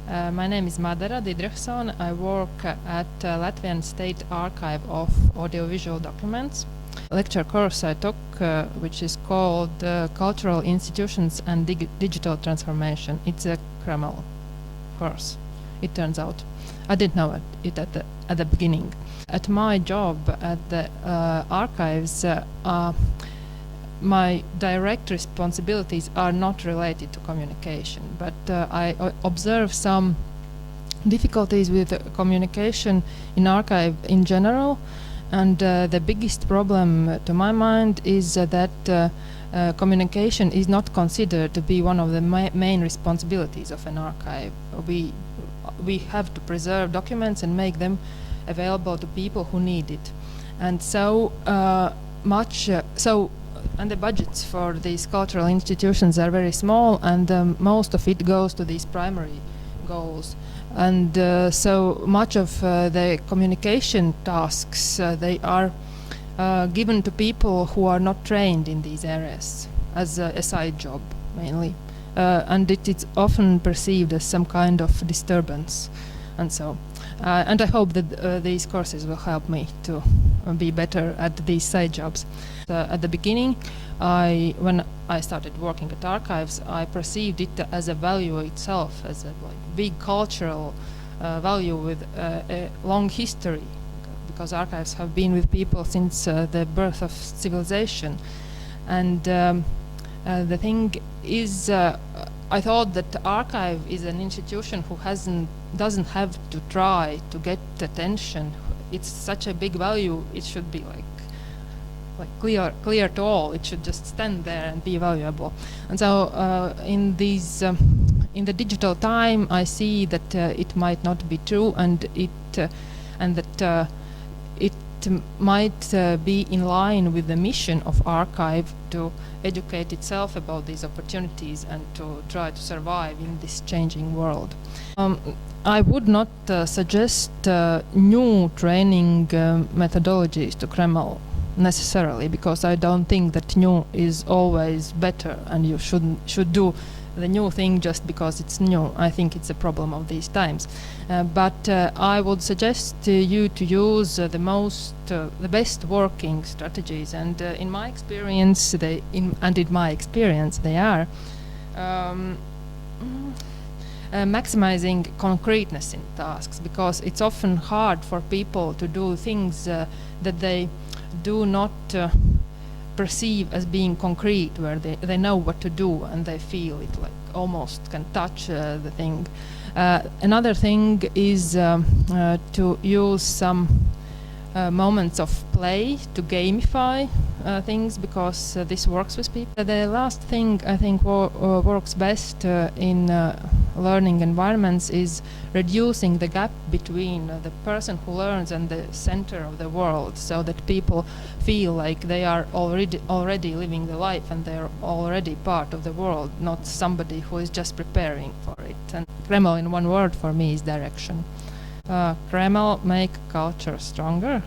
My name is Madara Didrihsone. I work at Latvian State Archive of Audiovisual Documents. Lecture course I took, which is called Cultural Institutions and Digital Transformation. It's a Kreml course, it turns out. I didn't know it at the beginning. At my job at the archives, my direct responsibilities are not related to communication, but I observe some difficulties with communication in archive in general, and the biggest problem to my mind is that communication is not considered to be one of the main responsibilities of an archive. We have to preserve documents and make them available to people who need it, and and the budgets for these cultural institutions are very small, and most of it goes to these primary goals. And so much of the communication tasks, they are given to people who are not trained in these areas as a side job, mainly. And it's often perceived as some kind of disturbance. And so, and I hope that these courses will help me to be better at these side jobs. At the beginning, when I started working at archives, I perceived it as a value itself, as a big cultural value with a long history, because archives have been with people since the birth of civilization. And the thing is, I thought that the archive is an institution who doesn't have to try to get attention. It's such a big value. It should be like clear to all. It should just stand there and be valuable. And so in the digital time, I see that it might not be true, and that it might be in line with the mission of archive to educate itself about these opportunities and to try to survive in this changing world. I would not suggest new training methodologies to Kreml necessarily, because I don't think that new is always better, and you should do the new thing just because it's new. I think it's a problem of these times. But I would suggest you to use the best working strategies, and in my experience, they are maximizing concreteness in tasks, because it's often hard for people to do things that they do not perceive as being concrete, where they know what to do and they feel it, like almost can touch the thing. Another thing is to use some moments of play to gamify things, because this works with people. The last thing I think works best in learning environments is reducing the gap between the person who learns and the center of the world, so that people feel like they are already living the life and they're already part of the world, not somebody who is just preparing for it. And Kreml, in one word, for me, is direction. Kreml make culture stronger.